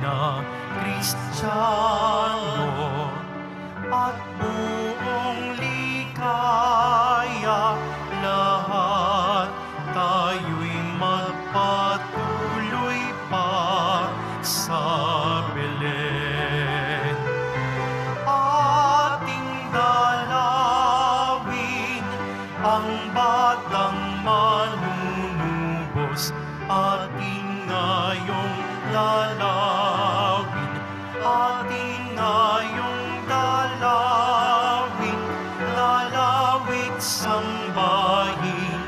na Kristiyano at buong likaya, lahat tayo'y magpatuloy pa sa Belen. Ating dalawin ang batang manunubos, ating ngayong lalawin, ating ngayong dalawin, lalawit sambahin,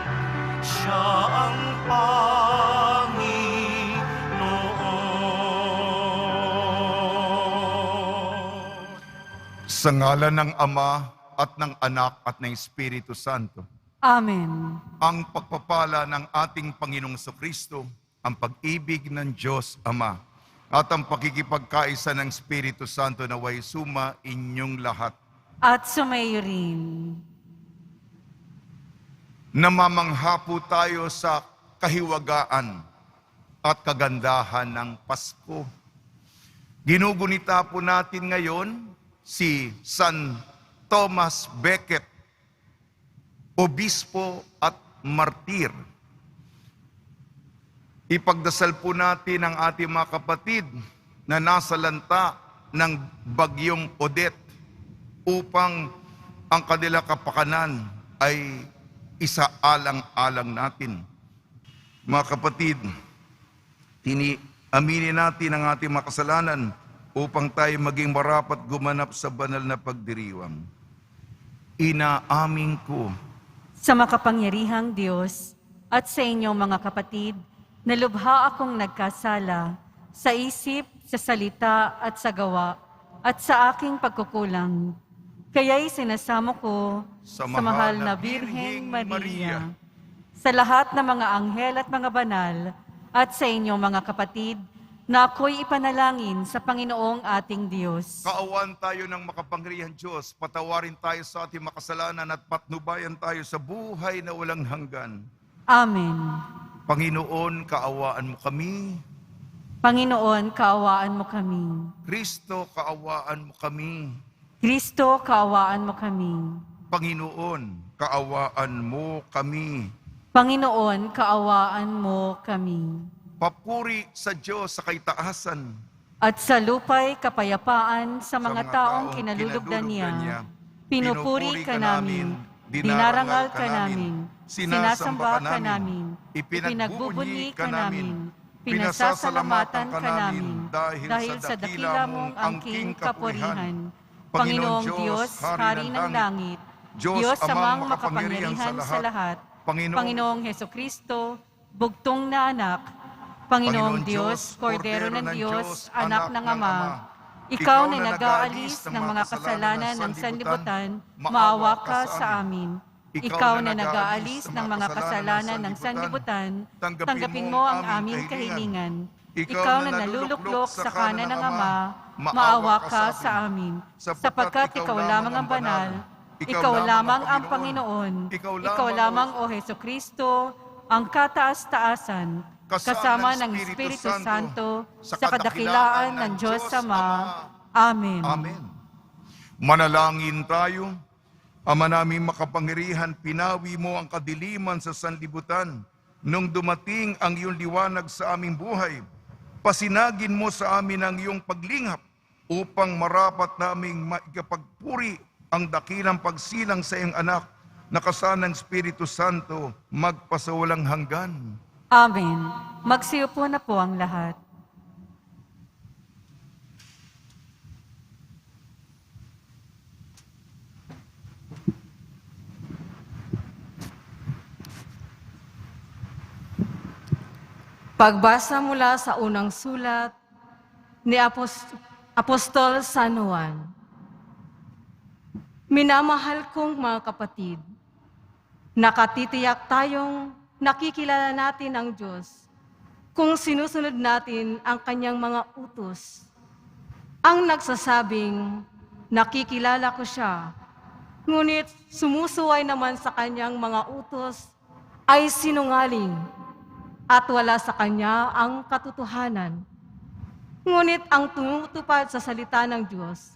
siya ang Panginoon. Sa ngalan ng Ama at ng Anak at ng Espiritu Santo. Amen. Ang pagpapala ng ating Panginoong Kristo, ang pag-ibig ng Diyos Ama, at ang pakikipagkaisa ng Espiritu Santo naway suma inyong lahat. At sumayo rin. Namamangha po tayo sa kahiwagaan at kagandahan ng Pasko. Ginugunita po natin ngayon si San Thomas Becket, obispo at martir. Ipagdasal po natin ang ating mga kapatid na nasa lanta ng bagyong Odette upang ang kanila kapakanan ay isaalang-alang natin. Mga kapatid, aminin natin ang ating mga kasalanan upang tayo maging marapat gumanap sa banal na pagdiriwang. Inaamin ko Sa makapangyarihang Diyos at sa inyong mga kapatid, na lubha akong nagkasala sa isip, sa salita at sa gawa at sa aking pagkukulang. Kaya'y sinasamo ko sa mahal na Birheng Maria, sa lahat ng mga anghel at mga banal, at sa inyong mga kapatid, na ako'y ipanalangin sa Panginoong ating Diyos. Kaawan tayo ng makapangyarihang Diyos, patawarin tayo sa ating makasalanan at patnubayan tayo sa buhay na walang hanggan. Amen. Panginoon, kaawaan mo kami. Panginoon, kaawaan mo kami. Kristo, kaawaan mo kami. Kristo, kaawaan mo kami. Panginoon, kaawaan mo kami. Panginoon, kaawaan mo kami. Papuri sa Diyos sa kaitaasan. At sa lupa'y kapayapaan sa mga taong kinalulugdan niya. Pinupuri ka namin, dinarangal ka namin, sinasamba ka namin, ipinagbubunyi ka namin, pinasasalamatan ka namin, dahil sa dakila mong angking kapurihan. Panginoong Diyos, Hari ng langit, Diyos amang makapangyarihan sa lahat, Panginoong Hesukristo, bugtong na anak, Panginoong Diyos, Kordero ng Diyos, Anak ng Ama, Ikaw na nag-aalis ng mga kasalanan ng sanlibutan, maawa ka sa amin. Ikaw na nag-aalis ng mga kasalanan ng sanlibutan, tanggapin mo ang aming kahilingan. Ikaw na naluluklok sa kanan ng Ama, maawa ka sa amin. Sapagkat Ikaw lamang ang banal, Ikaw lamang ang Panginoon, Ikaw lamang, O Hesukristo, ang kataas-taasan, kasama ng Espiritu Santo, sa kadakilaan ng Diyos Ama. Amen. Amen. Manalangin tayo. Ama naming makapangyarihan, pinawi mo ang kadiliman sa sanlibutan. Nung dumating ang iyong liwanag sa aming buhay, pasinagin mo sa amin ang iyong paglingap upang marapat naming maikapagpuri ang dakilang pagsilang sa iyong anak na kasama ng Espiritu Santo magpasawalang hanggan. Amen. Magsiupo na po ang lahat. Pagbasa mula sa unang sulat ni Apostol San Juan. Minamahal kong mga kapatid, nakatitiyak tayong nakikilala natin ang Diyos kung sinusunod natin ang kanyang mga utos. Ang nagsasabing, nakikilala ko siya, ngunit sumusuway naman sa kanyang mga utos ay sinungaling at wala sa kanya ang katotohanan. Ngunit ang tumutupad sa salita ng Diyos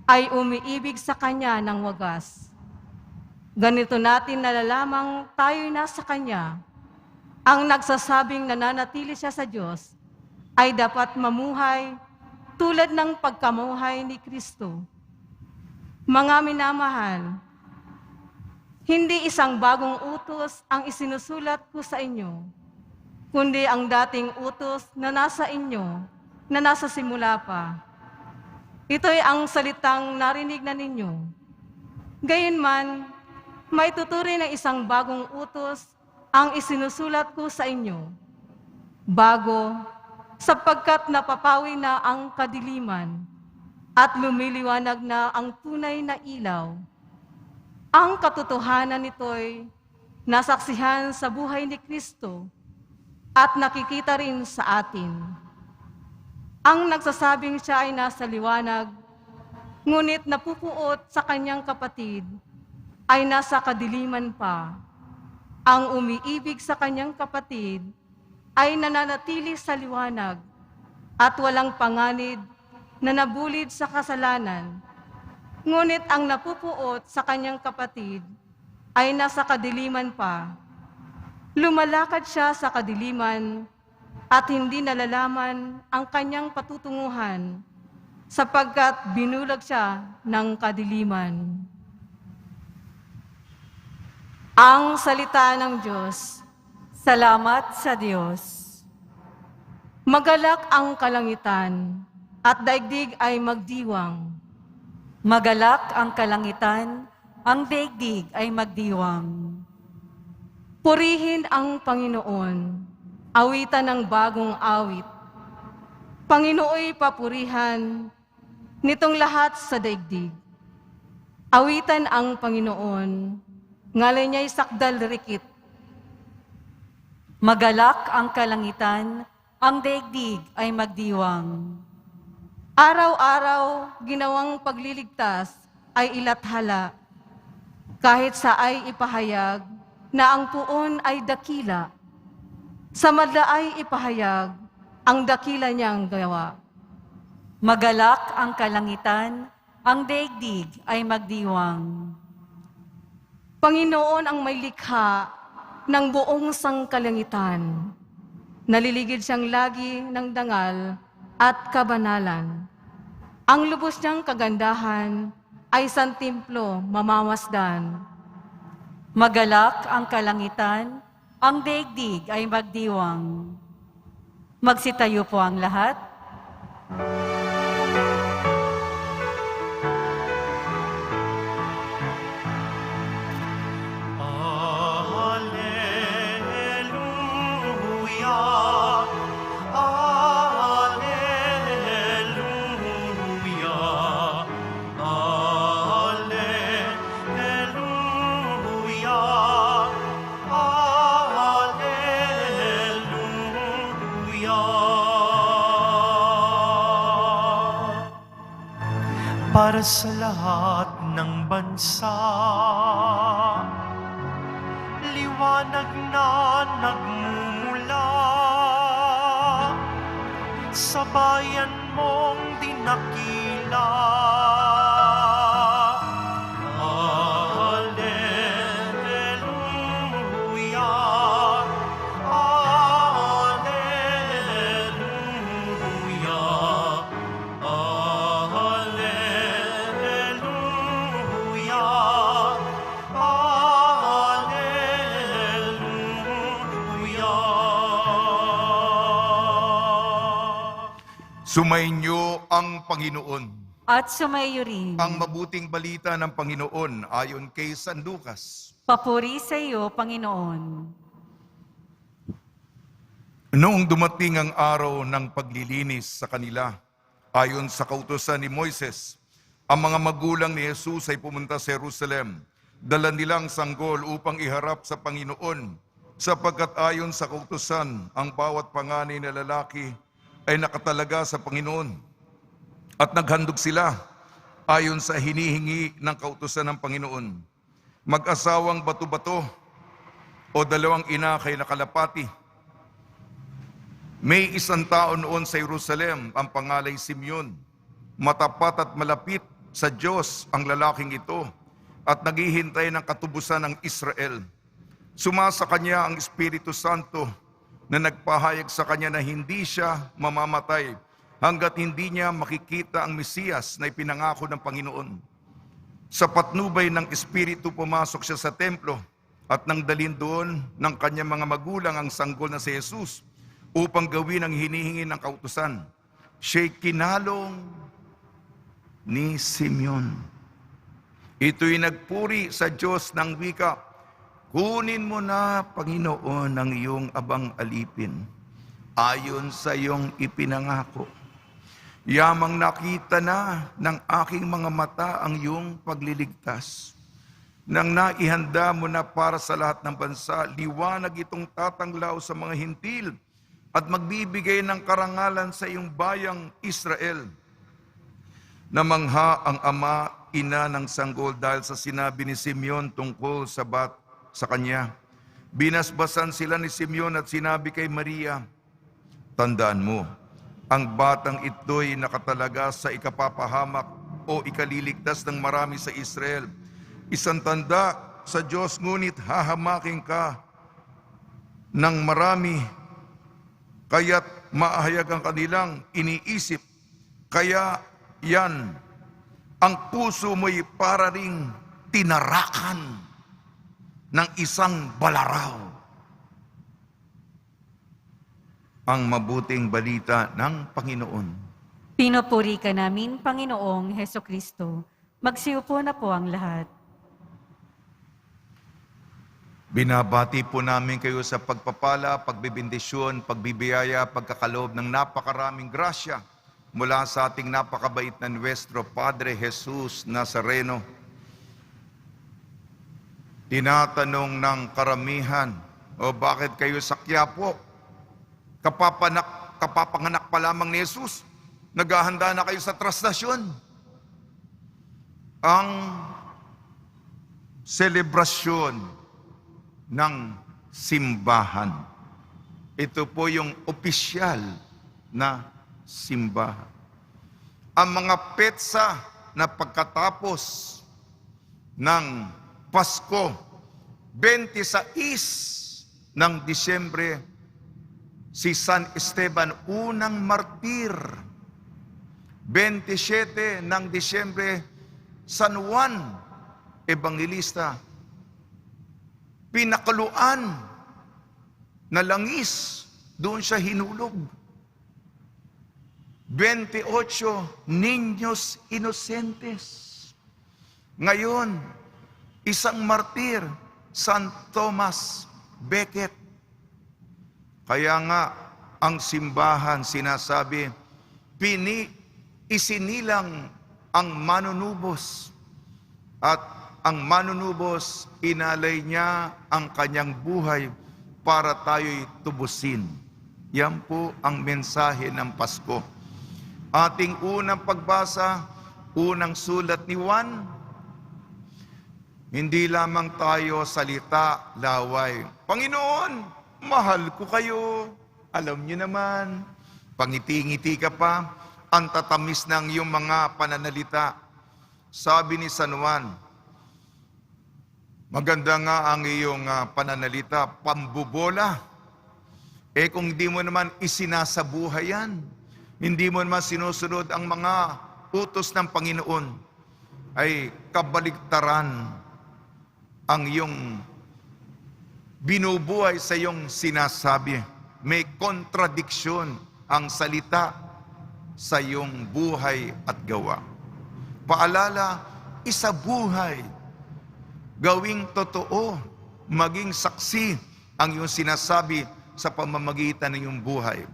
ay umiibig sa Kanya ng wagas. Ganito natin nalalamang tayo'y nasa Kanya. Ang nagsasabing nananatili siya sa Diyos ay dapat mamuhay tulad ng pagkamuhay ni Kristo. Mga minamahal, hindi isang bagong utos ang isinusulat ko sa inyo, kundi ang dating utos na nasa inyo, na nasa simula pa. Ito'y ang salitang narinig na ninyo. Gayunman, may tuturing ng isang bagong utos ang isinusulat ko sa inyo. Bago, sapagkat napapawi na ang kadiliman at lumiliwanag na ang tunay na ilaw. Ang katotohanan nito'y nasaksihan sa buhay ni Kristo at nakikita rin sa atin. Ang nagsasabing siya ay nasa liwanag, ngunit napupuot sa kanyang kapatid ay nasa kadiliman pa. Ang umiibig sa kanyang kapatid ay nananatili sa liwanag at walang panganib na nabulid sa kasalanan. Ngunit ang napupuot sa kanyang kapatid ay nasa kadiliman pa. Lumalakad siya sa kadiliman at hindi nalalaman ang kanyang patutunguhan sapagkat binulag siya ng kadiliman. Ang salita ng Diyos. Salamat sa Diyos. Magalak ang kalangitan at daigdig ay magdiwang. Magalak ang kalangitan, ang daigdig ay magdiwang. Purihin ang Panginoon, awitan ng bagong awit. Panginooy papurihan nitong lahat sa daigdig. Awitan ang Panginoon, ngalay niya'y sakdal rikit. Magalak ang kalangitan, ang daigdig ay magdiwang. Araw-araw ginawang pagliligtas ay ilathala, kahit sa ay ipahayag na ang puon ay dakila. Sa madla ay ipahayag ang dakila niyang gawa. Magalak ang kalangitan, ang daigdig ay magdiwang. Panginoon ang may likha ng buong sangkalangitan. Naliligid siyang lagi ng dangal at kabanalan. Ang lubos niyang kagandahan ay santimplo mamamasdan. Magalak ang kalangitan, ang daigdig ay magdiwang. Magsitayo po ang lahat. Alleluia, alleluia, alleluia, alleluia. Para sa lahat ng bansa, liwanag na nagmumula sa bayan mong dinakila. Alleluia, alleluia, alleluia, alleluia. Sumainyo ang Panginoon. At sumayo rin. Ang mabuting balita ng Panginoon ayon kay San Lucas. Papuri sa iyo, Panginoon. Noong dumating ang araw ng paglilinis sa kanila, ayon sa kautusan ni Moises, ang mga magulang ni Jesus ay pumunta sa Jerusalem. Dala nilang sanggol upang iharap sa Panginoon, sapagkat ayon sa kautusan, ang bawat panganay na lalaki ay nakatalaga sa Panginoon. At naghandog sila ayon sa hinihingi ng kautusan ng Panginoon. Mag-asawang bato-bato o dalawang ina kay nakalapati. May isang tao noon sa Jerusalem, ang pangalay Simeon. Matapat at malapit sa Diyos ang lalaking ito at naghihintay ng katubusan ng Israel. Sumasa kanya ang Espiritu Santo na nagpahayag sa kanya na hindi siya mamamatay hanggat hindi niya makikita ang Mesiyas na ipinangako ng Panginoon. Sa patnubay ng Espiritu pumasok siya sa templo at nang dalhin doon ng kanyang mga magulang ang sanggol na si Jesus upang gawin ang hinihingi ng kautusan. Siya'y kinalong ni Simeon. Ito'y nagpuri sa Diyos ng wika, "Kunin mo na, Panginoon, ang iyong abang alipin, ayon sa iyong ipinangako. Yamang nakita na ng aking mga mata ang iyong pagliligtas. Nang naihanda mo na para sa lahat ng bansa, liwanag itong tatanglaw sa mga hintil at magbibigay ng karangalan sa iyong bayang Israel." Namangha ang ama, ina ng sanggol dahil sa sinabi ni Simeon tungkol sa kanya. Binasbasan sila ni Simeon at sinabi kay Maria, "Tandaan mo, ang batang ito'y nakatalaga sa ikapapahamak o ikaliligtas ng marami sa Israel. Isang tanda sa Diyos, ngunit hahamakin ka ng marami, kaya't maahayag ang kanilang iniisip. Kaya yan, ang puso mo'y para ring tinarakan ng isang balaraw." Ang mabuting balita ng Panginoon. Pinupuri ka namin, Panginoong Hesukristo. Magsiupo na po ang lahat. Binabati po namin kayo sa pagpapala, pagbibindisyon, pagbibiyaya, pagkakaloob ng napakaraming grasya mula sa ating napakabait na Nuestro Padre Jesus Nazareno. Tinatanong ng karamihan, "O bakit kayo sa Quiapo? Kapapanganak pa lamang ni Jesus, naghahanda na kayo sa trastasyon." Ang selebrasyon ng simbahan, ito po yung opisyal na simbahan. Ang mga petsa na pagkatapos ng Pasko, 26 ng Disyembre, si San Esteban, unang martir. 27 ng Disyembre, San Juan Evangelista. Pinakaluan na langis, doon siya hinulog. 28, Niños Inocentes. Ngayon, isang martir, San Thomas Becket. Kaya nga, ang simbahan sinasabi, isinilang ang manunubos at ang manunubos inalay niya ang kanyang buhay para tayo'y tubusin. Yan po ang mensahe ng Pasko. Ating unang pagbasa, unang sulat ni Juan, hindi lamang tayo salita, laway. "Panginoon, mahal ko kayo." Alam niyo naman, pangiti-ngiti ka pa, ang tatamis ng iyong mga pananalita. Sabi ni San Juan, maganda nga ang iyong pananalita, pambubola. Kung hindi mo naman isinasabuhay yan, hindi mo naman sinusunod ang mga utos ng Panginoon, ay kabaligtaran ang iyong binubuhay sa iyong sinasabi. May kontradiksyon ang salita sa iyong buhay at gawa. Paalala, isabuhay. Gawing totoo, maging saksi ang iyong sinasabi sa pamamagitan ng iyong buhay.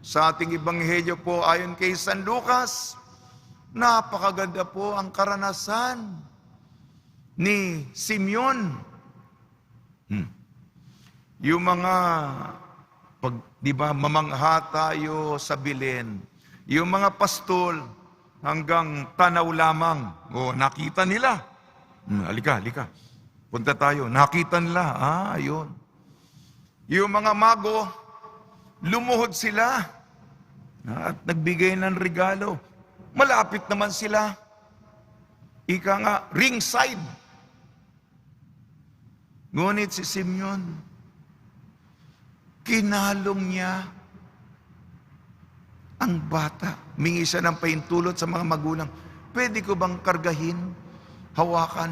Sa ating ebanghelyo po ayon kay San Lucas, napakaganda po ang karanasan ni Simeon. Yung mga, di ba, mamangha tayo sa Belen. Yung mga pastol, hanggang tanaw lamang. O, nakita nila. Halika. Punta tayo. Nakita nila. Ayun. Yung mga mago, lumuhod sila at nagbigay ng regalo. Malapit naman sila. Ika nga, ringside. Ngunit si Simeon, kinalong niya ang bata. Mingi siya ng pahintulot sa mga magulang. Pwede ko bang kargahin, hawakan?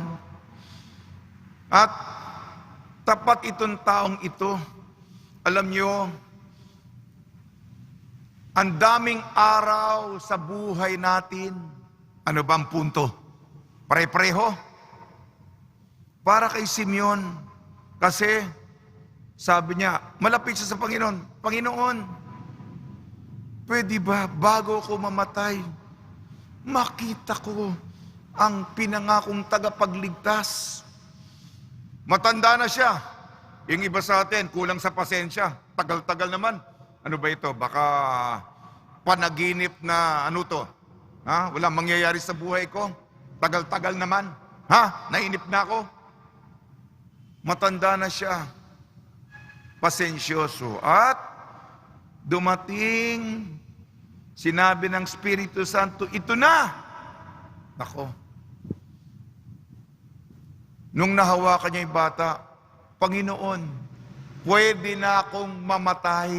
At tapat itong taong ito. Alam niyo, ang daming araw sa buhay natin. Ano ba ang punto? Pare-pareho? Para kay Simeon. Kasi, sabi niya, malapit siya sa Panginoon. Panginoon, pwede ba bago ko mamatay, makita ko ang pinangakong tagapagligtas? Matanda na siya. Yung iba sa atin, kulang sa pasensya. Tagal-tagal naman. Ano ba ito? Baka panaginip na ano to? Ha? Walang mangyayari sa buhay ko. Tagal-tagal naman. Ha? Nainip na ako. Matanda na siya. Pasensyoso. At dumating, sinabi ng Espiritu Santo, ito na! Nako. Nung nahawakan niya yung bata, Panginoon, pwede na akong mamatay.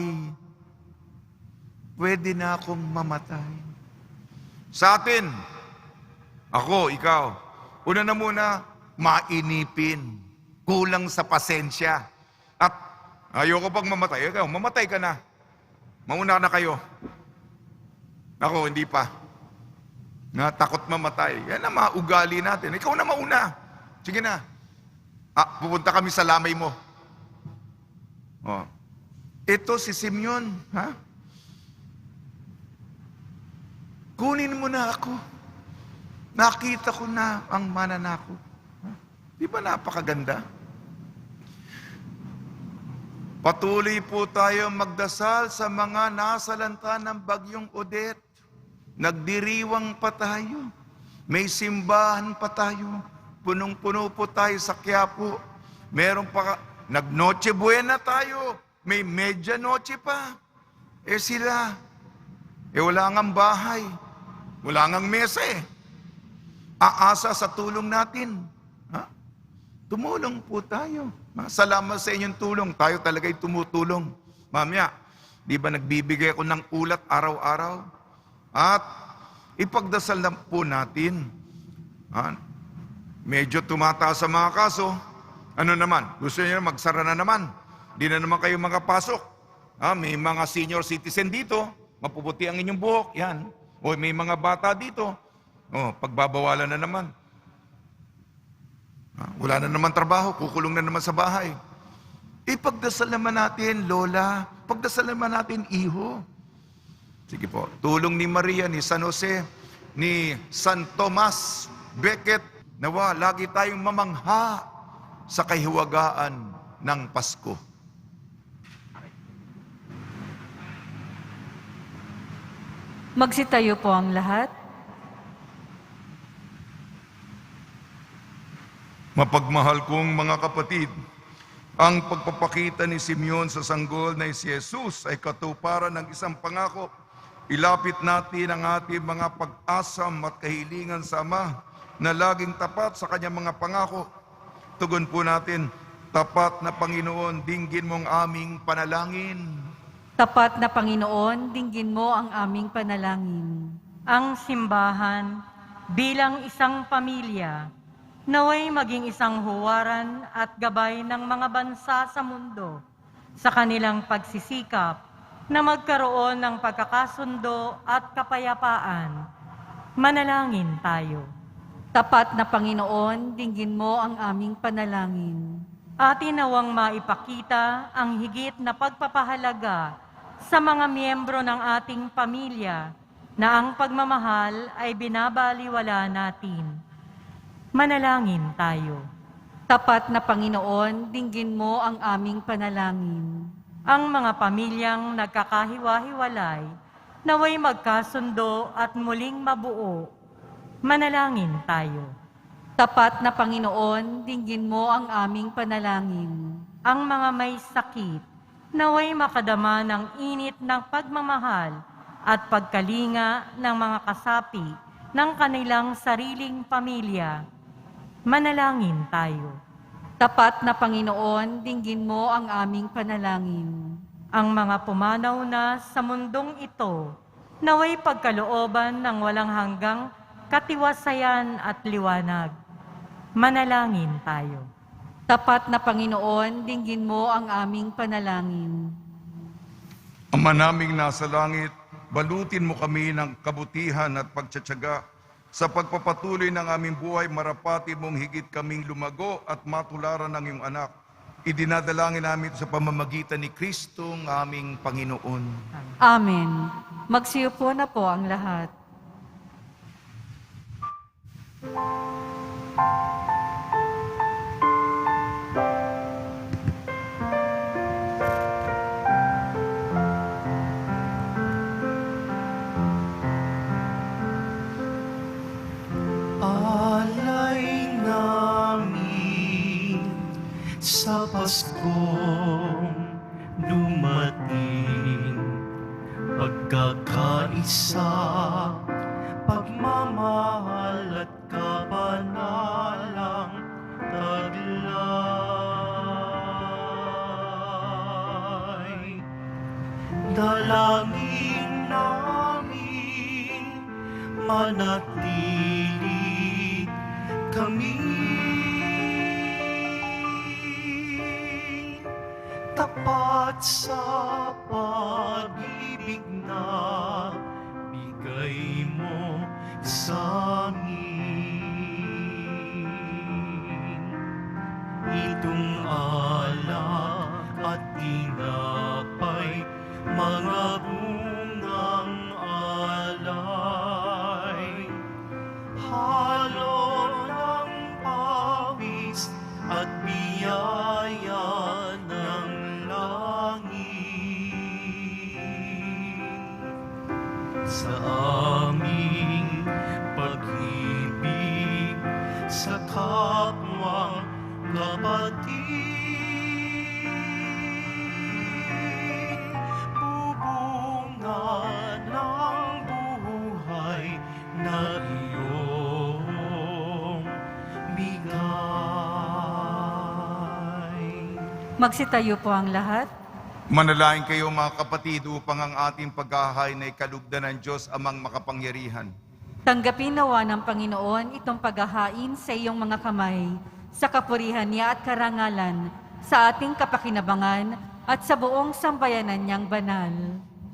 Pwede na akong mamatay. Sa atin, ako, ikaw, una na muna, mainipin. Kulang sa pasensya. At ayoko pang mamatay. Ikaw, mamatay ka na. Mauna na kayo. Ako, hindi pa. Takot mamatay. Yan ang mga ugali natin. Ikaw na mauna. Sige na. Pupunta kami sa lamay mo. Oh. Ito si Simeon, ha? Kunin mo na ako. Nakita ko na ang mananako. Di ba napakaganda? Patuloy po tayo magdasal sa mga nasalanta ng bagyong Odette. Nagdiriwang pa tayo. May simbahan pa tayo. Punong-puno po tayo sa Quiapo. Meron pa, nag-Noche Buena tayo. May Medianoche pa. Sila, wala ngang bahay. Wala ngang mesa Aasa sa tulong natin. Ha? Tumulong po tayo. Salamat sa inyong tulong. Tayo talaga'y tumutulong. Mamaya, di ba nagbibigay ako ng ulat araw-araw? At ipagdasal na po natin. Medyo tumataas sa mga kaso. Ano naman? Gusto niyo magsara na naman? Di na naman kayo makapasok. May mga senior citizen dito. Mapuputi ang inyong buhok. Yan. O may mga bata dito. Pagbabawalan na naman. Wala na naman trabaho. Kukulong na naman sa bahay. Ipagdasal naman natin, Lola. Pagdasal naman natin, Iho. Sige po. Tulong ni Maria, ni San Jose, ni San Tomas Becket, nawa lagi tayong mamangha sa kahiwagaan ng Pasko. Magsitayo po ang lahat. Mapagmahal kong mga kapatid, ang pagpapakita ni Simeon sa sanggol na si Jesus ay katuparan ng isang pangako. Ilapit natin ang ating mga pag-asam at kahilingan sa Ama na laging tapat sa kanyang mga pangako. Tugon po natin, tapat na Panginoon, dinggin mo ang aming panalangin. Tapat na Panginoon, dinggin mo ang aming panalangin. Ang simbahan bilang isang pamilya, naway maging isang huwaran at gabay ng mga bansa sa mundo sa kanilang pagsisikap na magkaroon ng pagkakasundo at kapayapaan. Manalangin tayo. Tapat na Panginoon, dinggin mo ang aming panalangin. Atin nawang maipakita ang higit na pagpapahalaga sa mga miyembro ng ating pamilya na ang pagmamahal ay binabaliwala natin. Manalangin tayo. Tapat na Panginoon, dinggin mo ang aming panalangin. Ang mga pamilyang nagkakahiwa-hiwalay, naway magkasundo at muling mabuo. Manalangin tayo. Tapat na Panginoon, dinggin mo ang aming panalangin. Ang mga may sakit, naway makadama ng init ng pagmamahal at pagkalinga ng mga kasapi ng kanilang sariling pamilya. Manalangin tayo. Tapat na Panginoon, dinggin mo ang aming panalangin. Ang mga pumanaw na sa mundong ito, naway pagkalooban ng walang hanggang katiwasayan at liwanag. Manalangin tayo. Tapat na Panginoon, dinggin mo ang aming panalangin. Ama naming nasa langit, balutin mo kami ng kabutihan at pagtsatsaga sa pagpapatuloy ng aming buhay, marapati mong higit kaming lumago at matularan ng iyong anak. Idinadalangin namin sa pamamagitan ni Kristo ng aming Panginoon. Amen. Magsiupo na po ang lahat. Alay namin sa Paskong dumating, pagkakaisa, pagmamahal at kabanalang taglay. Dalangin namin manatili kami tapat sa pag-ibig na bigay mo sa amin. Itong alak at tinapay, mga bungang alay, halo ng pawis at biyaya ng langit. Sa aming pag-ibig sa kapwang kapatid, bubunga ng buhay na iyong bigay. Magsitayo po ang lahat. Manalangin kayo mga kapatid upang ang ating paghahay na ikalugdan ng Diyos amang makapangyarihan. Tanggapin nawa ng Panginoon itong paghahain sa iyong mga kamay, sa kapurihan niya at karangalan, sa ating kapakinabangan at sa buong sambayanan niyang banal.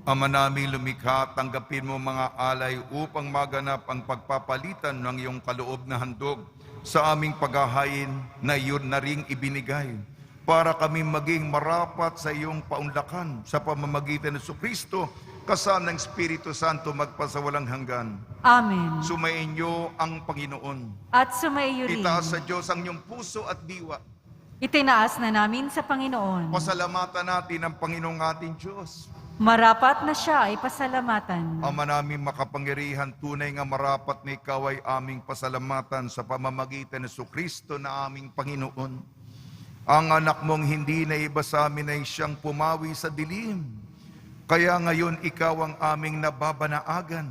Ama naming lumikha, tanggapin mo mga alay upang maganap ang pagpapalitan ng iyong kaloob na handog sa aming paghahain na iyon na ring ibinigay, para kami maging marapat sa iyong paunlakan sa pamamagitan ng Kristo, kasama ng Espiritu Santo magpasawalang hanggan. Amen. Sumayin niyo ang Panginoon. At sumaiyo rin. Itaas sa Diyos ang iyong puso at diwa. Itinaas na namin sa Panginoon. Pasalamatan natin ang Panginoong ating Diyos. Marapat na siya ay pasalamatan. Ama namin makapangyarihan, tunay nga marapat na ikaw ay aming pasalamatan sa pamamagitan ng Kristo na aming Panginoon. Ang anak mong hindi na iba sa amin ay siyang pumawi sa dilim. Kaya ngayon ikaw ang aming nababanaagan.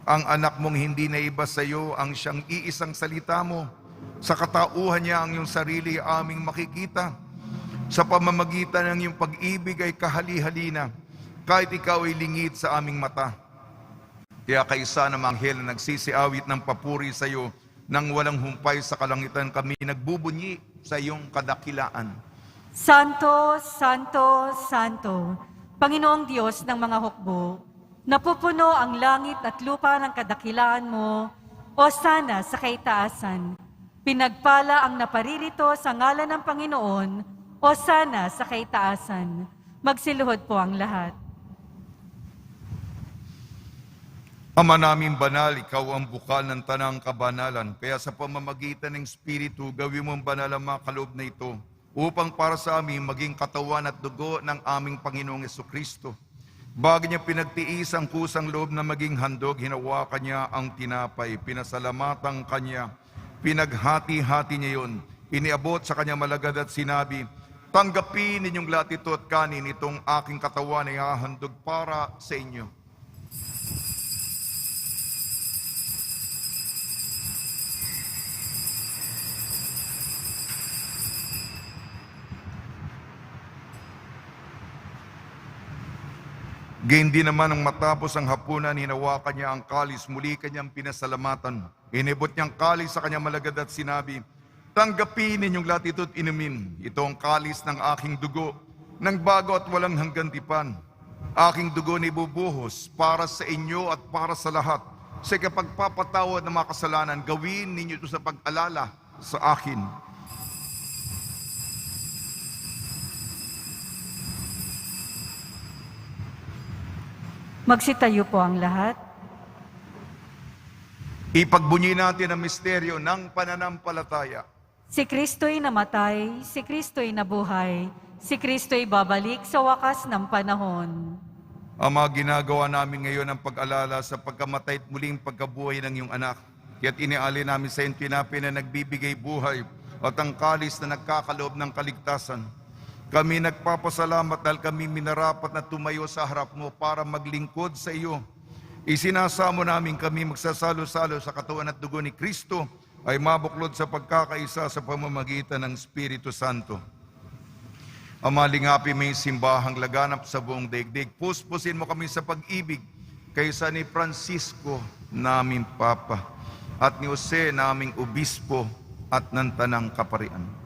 Ang anak mong hindi na iba sa iyo ang siyang iisang salita mo. Sa katauhan niya ang iyong sarili aming makikita. Sa pamamagitan ng iyong pag-ibig ay kahali-halina, kahit ikaw ay lingid sa aming mata. Kaya kaisa ng mga anghel na nagsisiawit ng papuri sa iyo, nang walang humpay sa kalangitan kami nagbubunyi sa iyong kadakilaan. Santo, Santo, Santo, Panginoong Diyos ng mga hukbo, napupuno ang langit at lupa ng kadakilaan mo, o sana sa kaitaasan. Pinagpala ang naparirito sa ngalan ng Panginoon, o sana sa kaitaasan. Magsiluhod po ang lahat. Ama naming banal, ikaw ang bukal ng tanang kabanalan. Kaya sa pamamagitan ng Espiritu, gawin mo ang banal ang mga kaloob na ito, upang para sa amin maging katawan at dugo ng aming Panginoong Jesucristo. Bago niya pinagtiis ang kusang loob na maging handog, hinawakan niya ang tinapay, pinasalamatan kanya, pinaghati-hati niya yun, iniabot sa kanya malagad at sinabi, Tanggapin ninyong lahat ito at kanin itong aking katawan ay hahandog para sa inyo. Gayon din naman nang matapos ang hapunan, hinawakan niya ang kalis, muli kanyang pinasalamatan. Inibot niyang kalis sa kanyang malagad at sinabi, tanggapin ninyong lahat ito at inumin. Ito ang kalis ng aking dugo, ng bago at walang hanggan tipan. Aking dugo na ibubuhos para sa inyo at para sa lahat. Sa kapagpapatawad ng mga kasalanan, gawin ninyo ito sa pag-alala sa akin. Magsitayo po ang lahat. Ipagbunyi natin ang misteryo ng pananampalataya. Si Kristo'y namatay, si Kristo'y nabuhay, si Kristo'y babalik sa wakas ng panahon. Ang mga ginagawa namin ngayon ang pag-alala sa pagkamatay at muling pagkabuhay ng iyong anak. Kaya't inialay namin sa iyong tinapay na nagbibigay buhay at ang kalis na nagkakaloob ng kaligtasan. Kami nagpapasalamat dahil kami minarapat na tumayo sa harap mo para maglingkod sa iyo. Isinasamo namin kami magsasalo-salo sa katawan at dugo ni Kristo ay mabuklod sa pagkakaisa sa pamamagitan ng Espiritu Santo. Amalingapi may simbahang laganap sa buong daigdig. Puspusin mo kami sa pag-ibig kaysa ni Francisco naming Papa at ni Jose naming Obispo at ng Tanang Kaparian.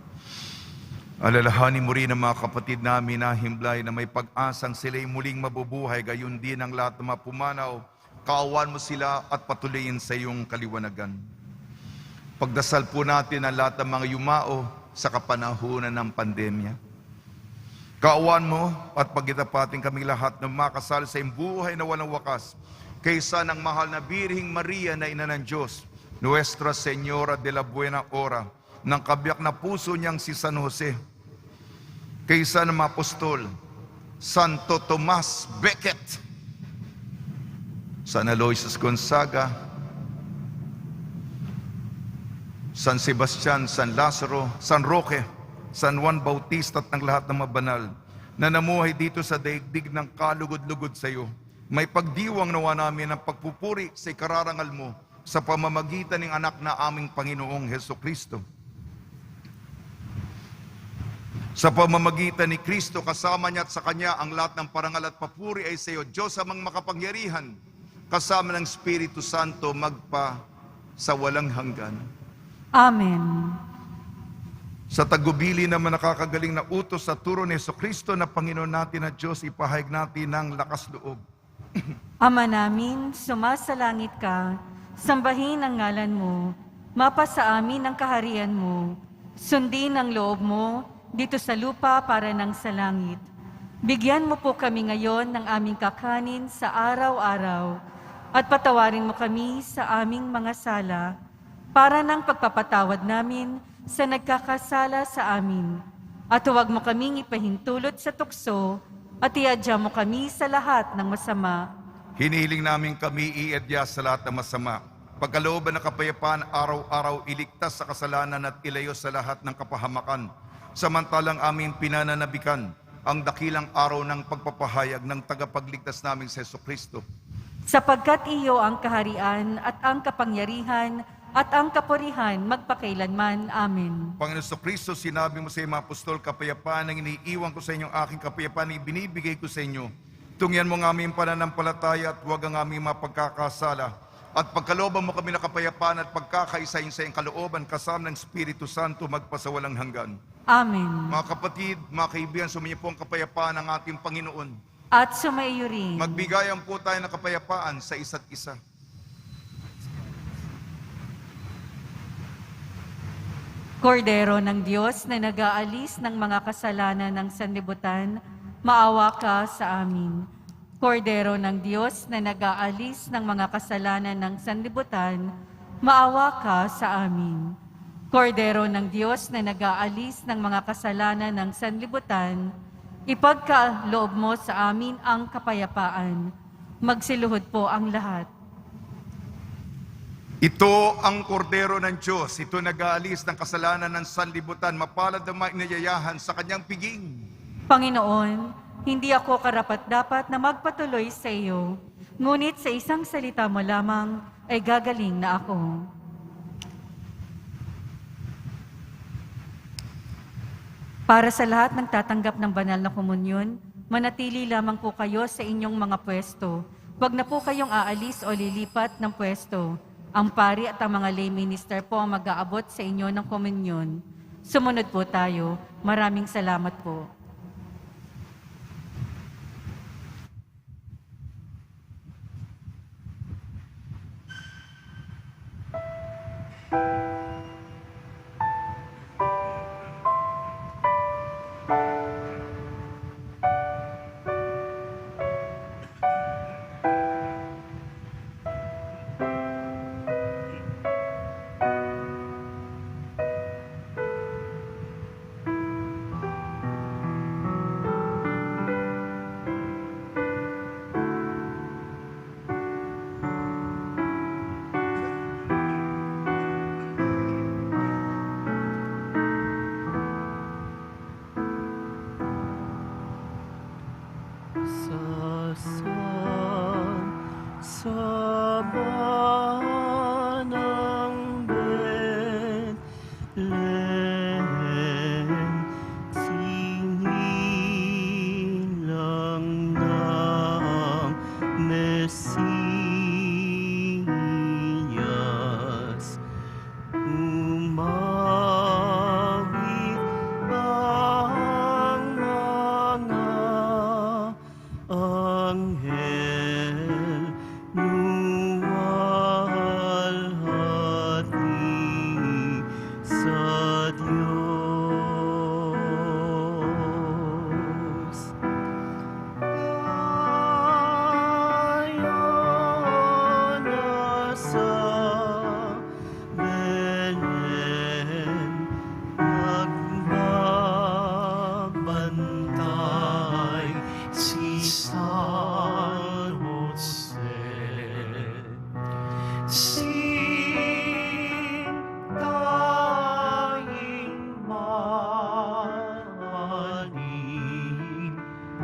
Alalahanin mo rin ang mga kapatid namin na himlay na may pag-asang sila'y muling mabubuhay, gayon din ang lahat ng mga pumanaw. Kaawan mo sila at patuloyin sa iyong kaliwanagan. Pagdasal po natin ang lahat ng mga yumao sa kapanahunan ng pandemya. Kaawan mo at pagitapatin kaming lahat ng makasal sa iyong buhay na walang wakas, kaysa ng mahal na Birhing Maria na Ina ng Diyos, Nuestra Señora de la Buena Hora, ng kabiyak na puso niyang si San Jose, kaysa ng mga apostol, Santo Tomas Becket, San Aloysius Gonzaga, San Sebastian, San Lazaro, San Roque, San Juan Bautista at ng lahat ng mabanal na namuhay dito sa daigdig ng kalugod-lugod sa iyo. May pagdiwang nawa namin ang pagpupuri sa ikararangal mo sa pamamagitan ng anak na aming Panginoong Hesukristo. Sa pamamagitan ni Kristo, kasama niya at sa Kanya ang lahat ng parangal at papuri ay sa iyo, Diyos amang makapangyarihan, kasama ng Espiritu Santo magpa sa walang hanggan. Amen. Sa tagubili naman nakakagaling na utos sa turo ni Jesucristo na Panginoon natin at Diyos, ipahayag natin ng lakas loob. Ama namin, sumasalangit ka, sambahin ang ngalan mo, mapasa amin ang kaharian mo, sundin ang loob mo, dito sa lupa para ng sa langit. Bigyan mo po kami ngayon ng aming kakanin sa araw-araw at patawarin mo kami sa aming mga sala para ng pagpapatawad namin sa nagkakasala sa amin. At huwag mo kaming ipahintulot sa tukso at iadya mo kami sa lahat ng masama. Hinihiling namin kami iadya sa lahat ng masama. Pagkalooban ng kapayapaan, araw-araw iligtas sa kasalanan at ilayo sa lahat ng kapahamakan. Samantalang aming pinananabikan ang dakilang araw ng pagpapahayag ng tagapagligtas naming sa Jesucristo. Sapagkat iyo ang kaharian at ang kapangyarihan at ang kapurihan magpakailanman. Amen. Panginoon Jesucristo, sinabi mo sa mga apostol, kapayapaan ang iniiwan ko sa inyo, aking kapayapaan ibinibigay ko sa inyo. Tungyan mo ang aming pananampalataya at huwag ang aming mapagkakasala. At pagkalooban mo kami na kapayapaan at pagkakaisahin sa iyong kalooban kasama ng Espiritu Santo magpasawalang hanggan. Amen. Mga kapatid, mga kaibigan, sumainyo po ang kapayapaan ng ating Panginoon. At sumaiyo rin. Magbigayan po tayo ng kapayapaan sa isa't isa. Kordero ng Diyos na nag-aalis ng mga kasalanan ng sanlibutan, maawa ka sa amin. Kordero ng Diyos na nag-aalis ng mga kasalanan ng sanlibutan, maawa ka sa amin. Kordero ng Diyos na nag-aalis ng mga kasalanan ng sanlibutan, ipagkaloob mo sa amin ang kapayapaan. Magsiluhod po ang lahat. Ito ang kordero ng Diyos. Ito nag-aalis ng kasalanan ng sanlibutan. Mapalad ang mga inayayahan sa kanyang piging. Panginoon, hindi ako karapat-dapat na magpatuloy sa iyo, ngunit sa isang salita mo lamang ay gagaling na ako. Para sa lahat ng tatanggap ng banal na komunyon, manatili lamang po kayo sa inyong mga pwesto. Huwag na po kayong aalis o lilipat ng pwesto. Ang pari at ang mga lay minister po ang mag-aabot sa inyo ng komunyon. Sumunod po tayo. Maraming salamat po.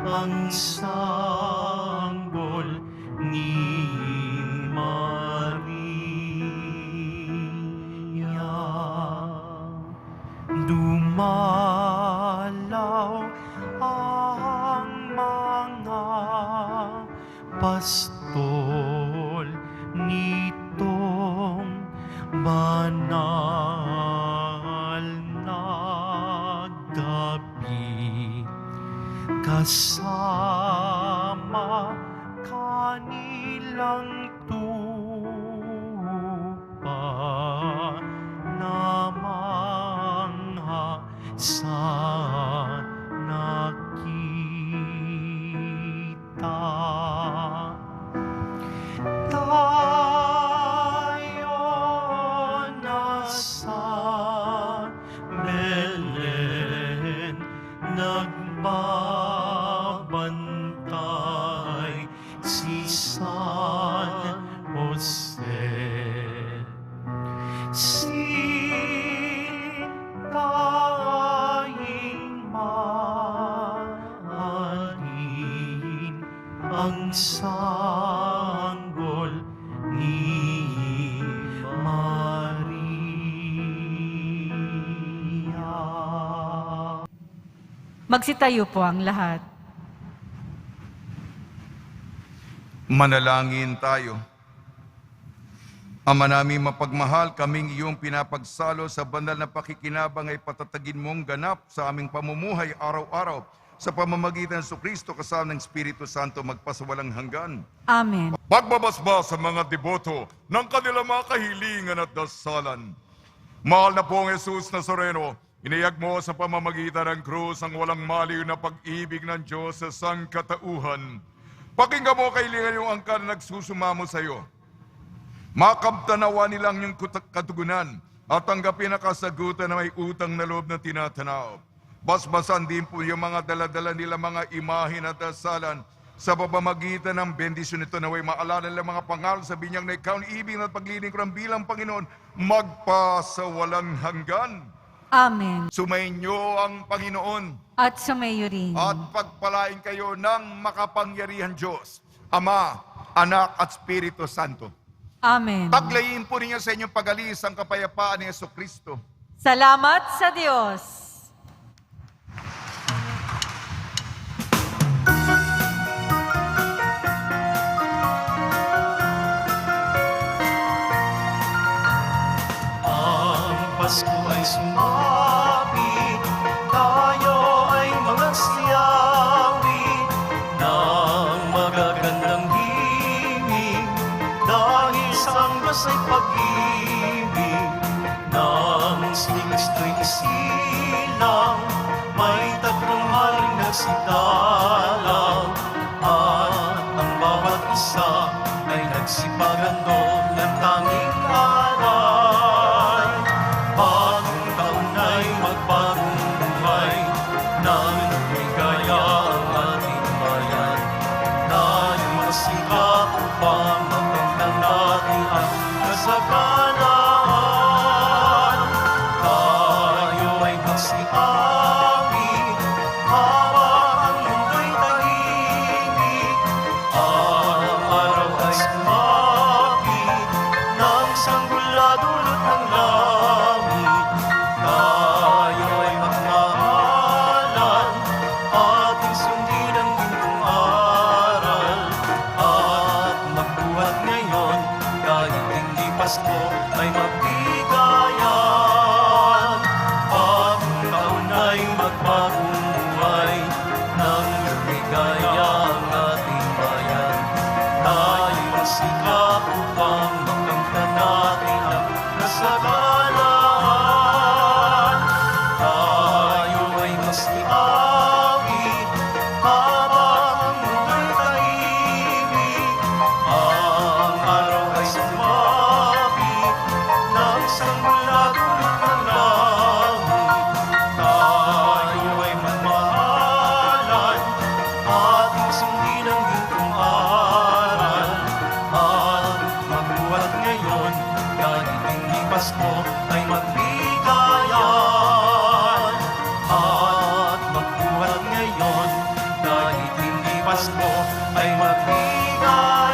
Ang sanggol ni Maria. Dumalaw ang mga pastol nitong banal na gabi. Kasama kanilang tupa na mangha sa nakita. Tayo nasa Belen nagbabantay si San Jose. Sintaing mahalin ang sanggol ni Maria. Magsitayo po ang lahat. Manalangin tayo. Ama namin mapagmahal, kaming iyong pinapagsalo sa banal na pakikinabang ay patatagin mong ganap sa aming pamumuhay araw-araw sa pamamagitan ng Kristo kasama ng Espiritu Santo magpasawalang hanggan. Amen. Pagbabasbas sa mga deboto ng kanilang mga kahilingan at dasalan. Mahal na pong Jesus Nazareno, inayag mo sa pamamagitan ng krus ang walang maliw na pag-ibig ng Diyos sa sangkatauhan. Pakinggan mo kahilingan yung angkan na nagsusumamo sa iyo. Makabtanawa nilang yung katugunan at tanggapin na kasagutan na may utang na loob na tinatanaw. Basbasan din po yung mga daladala nila mga imahin at dasalan Sa pamamagitan ng bendisyon nito naway maalala ng mga pangalan sa binyag na ikaw ni ibig at paglilingkuran bilang Panginoon magpasawalang hanggan. Amen. Sumainyo ang Panginoon At sumayo rin. at pagpalain kayo ng makapangyarihan Diyos, Ama, Anak at Espiritu Santo. Amen. Taglayin po ninyo sa inyong pag-alis ang kapayapaan ni Jesucristo. Salamat sa Diyos. Ang Pasko ay sumapit, tayo ay mga siyawi ng magagandang himig, dahil sa ang Diyos ay pag-ibig, nang si Kristo'y isilang, may tatlong haring nagsidalang, at ang bawat isa ay nagsipagandong ng tanging aral. Bagong taon ay magbagong buhay, nang lumigaya ang ating bayan. Tayo magsikap upang makamtan natin ang kasaganan. Tayo ay magsiawi habang ang mundo'y tahimik. Ang araw ay sumapit ng sanggol dulot ng langit. Tayo ay magmahalan, ating sundin ang gintong aral, at magbuhat ngayon kahit hindi Pasko ay magbigayan. Bagong taon ay magbagong buhay, nang lumigaya ang ating bayan. Tayo magsikap upang makamtan natin ang kasaganan. Tayo ay magsiawit habang ang mundo'y tahimik. Ang araw ay sumapit ng sanggol dulot ng langit. Tayo ay magmahalan, ating sundin ang gintong aral, at magbuhat ngayon kahit hindi Pasko ay magbigayan. At magbuhat ngayon kahit hindi Pasko ay magbigayan.